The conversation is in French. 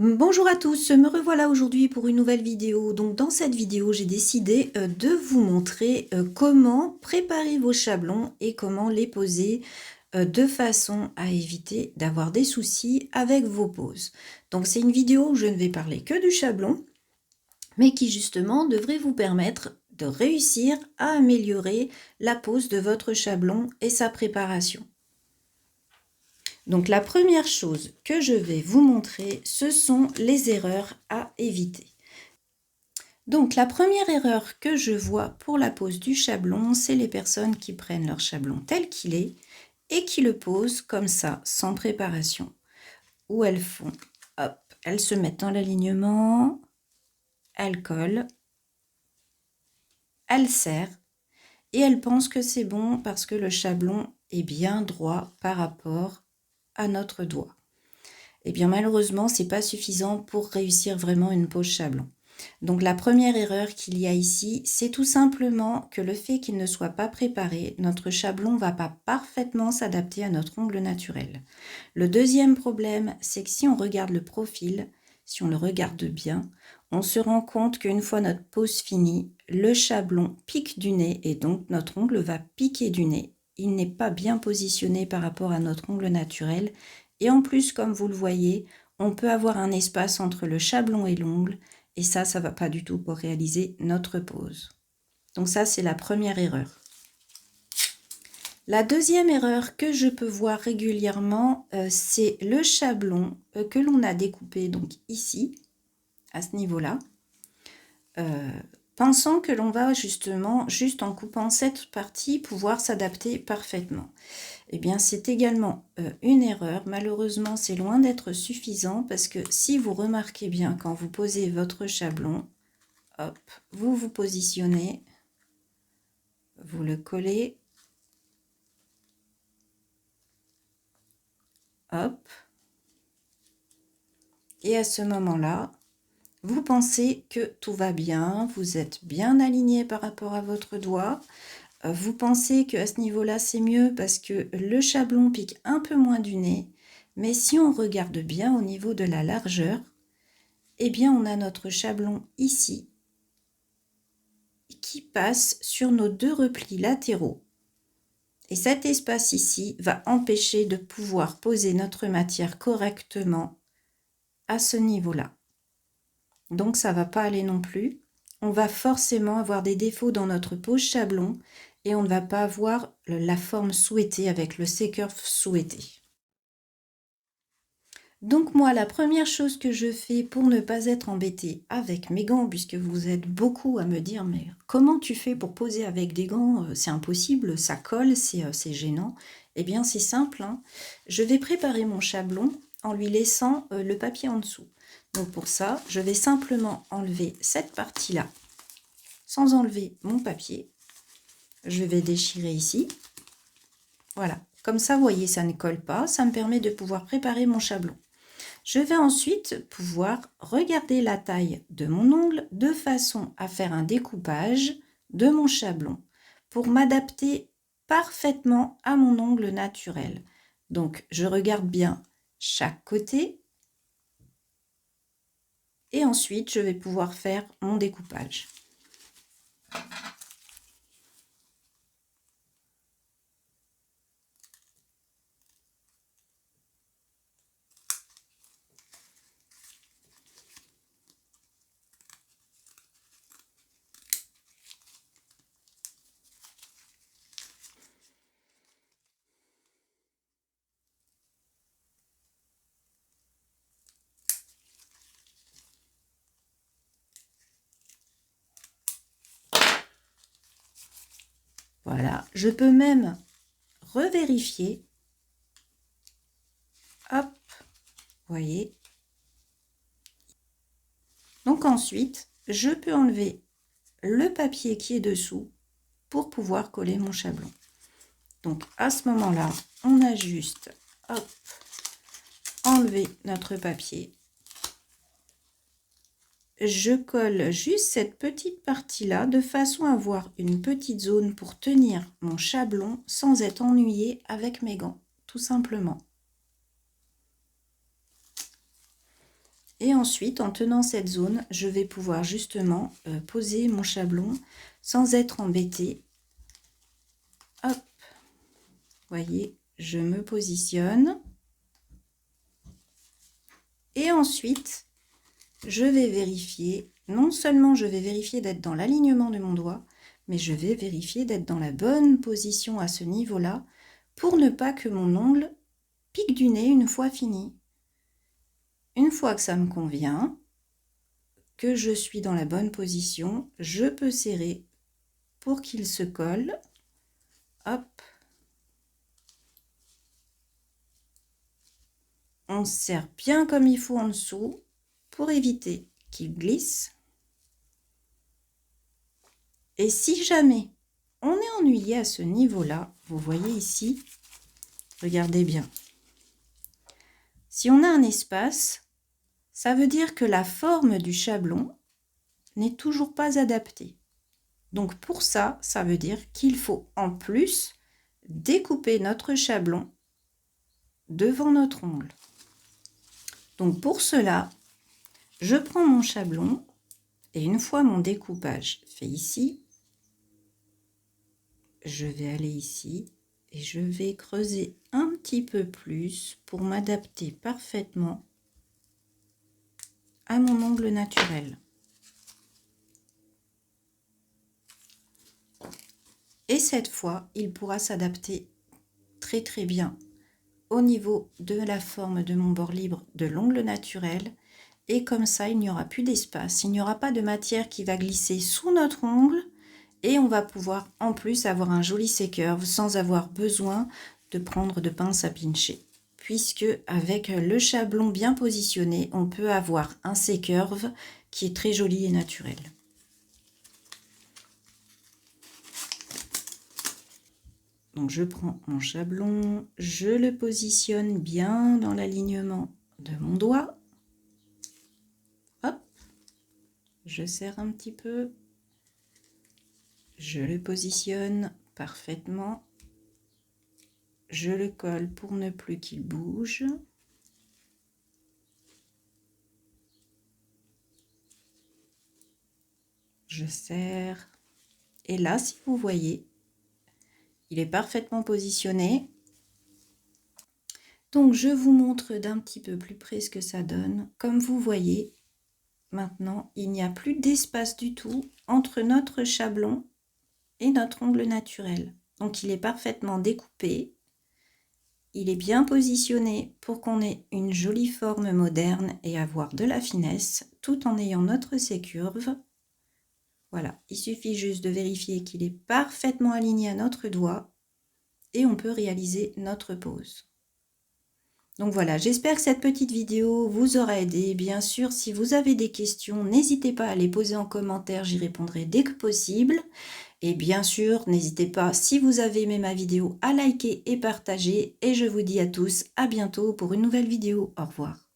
Bonjour à tous, me revoilà aujourd'hui pour une nouvelle vidéo. Donc dans cette vidéo, j'ai décidé de vous montrer comment préparer vos chablons et comment les poser de façon à éviter d'avoir des soucis avec vos poses. Donc c'est une vidéo où je ne vais parler que du chablon, mais qui justement devrait vous permettre de réussir à améliorer la pose de votre chablon et sa préparation. Donc la première chose que je vais vous montrer, ce sont les erreurs à éviter. Donc la première erreur que je vois pour la pose du chablon, c'est les personnes qui prennent leur chablon tel qu'il est et qui le posent comme ça, sans préparation. Où elles font, hop, elles se mettent dans l'alignement, elles collent, elles serrent et elles pensent que c'est bon parce que le chablon est bien droit par rapport à notre doigt. Eh bien malheureusement, c'est pas suffisant pour réussir vraiment une pose chablon. Donc la première erreur qu'il y a ici, c'est tout simplement que le fait qu'il ne soit pas préparé, notre chablon va pas parfaitement s'adapter à notre ongle naturel. Le deuxième problème, c'est que si on regarde le profil, si on le regarde bien, on se rend compte qu'une fois notre pose finie, le chablon pique du nez et donc notre ongle va piquer du nez. Il n'est pas bien positionné par rapport à notre ongle naturel. Et en plus, comme vous le voyez, on peut avoir un espace entre le chablon et l'ongle. Et ça ne va pas du tout pour réaliser notre pose. Donc ça, c'est la première erreur. La deuxième erreur que je peux voir régulièrement, c'est le chablon que l'on a découpé donc ici, à ce niveau-là, pensant que l'on va justement, juste en coupant cette partie, pouvoir s'adapter parfaitement. Eh bien, c'est également une erreur. Malheureusement, c'est loin d'être suffisant parce que si vous remarquez bien quand vous posez votre chablon, hop, vous vous positionnez, vous le collez, hop, et à ce moment-là, vous pensez que tout va bien, vous êtes bien aligné par rapport à votre doigt, vous pensez qu'à ce niveau-là, c'est mieux parce que le chablon pique un peu moins du nez, mais si on regarde bien au niveau de la largeur, eh bien, on a notre chablon ici qui passe sur nos deux replis latéraux. Et cet espace ici va empêcher de pouvoir poser notre matière correctement à ce niveau-là. Donc ça ne va pas aller non plus. On va forcément avoir des défauts dans notre pose chablon et on ne va pas avoir la forme souhaitée avec le C-curve souhaité. Donc moi, la première chose que je fais pour ne pas être embêtée avec mes gants, puisque vous êtes beaucoup à me dire, mais comment tu fais pour poser avec des gants? C'est impossible, ça colle, c'est gênant. Eh bien, c'est simple, hein. Je vais préparer mon chablon en lui laissant le papier en dessous. Donc pour ça, je vais simplement enlever cette partie-là, sans enlever mon papier. Je vais déchirer ici. Voilà, comme ça, vous voyez, ça ne colle pas. Ça me permet de pouvoir préparer mon chablon. Je vais ensuite pouvoir regarder la taille de mon ongle de façon à faire un découpage de mon chablon pour m'adapter parfaitement à mon ongle naturel. Donc, je regarde bien chaque côté et ensuite, je vais pouvoir faire mon découpage. Voilà, je peux même revérifier. Hop, vous voyez. Donc ensuite, je peux enlever le papier qui est dessous pour pouvoir coller mon chablon. Donc à ce moment-là, on a juste hop, enlevé notre papier. Je colle juste cette petite partie-là de façon à avoir une petite zone pour tenir mon chablon sans être ennuyé avec mes gants, tout simplement. Et ensuite, en tenant cette zone, je vais pouvoir justement poser mon chablon sans être embêtée. Hop, voyez, je me positionne. Et ensuite, je vais vérifier, non seulement je vais vérifier d'être dans l'alignement de mon doigt, mais je vais vérifier d'être dans la bonne position à ce niveau-là pour ne pas que mon ongle pique du nez une fois fini. Une fois que ça me convient, que je suis dans la bonne position, je peux serrer pour qu'il se colle. Hop. On serre bien comme il faut en dessous pour éviter qu'il glisse. Et si jamais on est ennuyé à ce niveau-là, vous voyez ici, regardez bien. Si on a un espace, ça veut dire que la forme du chablon n'est toujours pas adaptée. Donc pour ça, ça veut dire qu'il faut en plus découper notre chablon devant notre ongle. Donc pour cela, je prends mon chablon et une fois mon découpage fait ici, je vais aller ici et je vais creuser un petit peu plus pour m'adapter parfaitement à mon ongle naturel. Et cette fois, il pourra s'adapter très bien au niveau de la forme de mon bord libre de l'ongle naturel. Et comme ça, il n'y aura plus d'espace, il n'y aura pas de matière qui va glisser sous notre ongle. Et on va pouvoir en plus avoir un joli C-curve sans avoir besoin de prendre de pince à pincher. Puisque avec le chablon bien positionné, on peut avoir un C-curve qui est très joli et naturel. Donc je prends mon chablon, je le positionne bien dans l'alignement de mon doigt. Hop, je serre un petit peu. Je le positionne parfaitement. Je le colle pour ne plus qu'il bouge. Je serre. Et là, si vous voyez, il est parfaitement positionné. Donc, je vous montre d'un petit peu plus près ce que ça donne. Comme vous voyez, maintenant, il n'y a plus d'espace du tout entre notre chablon et notre ongle naturel. Donc, il est parfaitement découpé. Il est bien positionné pour qu'on ait une jolie forme moderne et avoir de la finesse tout en ayant notre C-curve. Voilà, il suffit juste de vérifier qu'il est parfaitement aligné à notre doigt et on peut réaliser notre pose. Donc voilà, j'espère que cette petite vidéo vous aura aidé. Bien sûr, si vous avez des questions, n'hésitez pas à les poser en commentaire, j'y répondrai dès que possible. Et bien sûr, n'hésitez pas, si vous avez aimé ma vidéo, à liker et partager. Et je vous dis à tous à bientôt pour une nouvelle vidéo. Au revoir.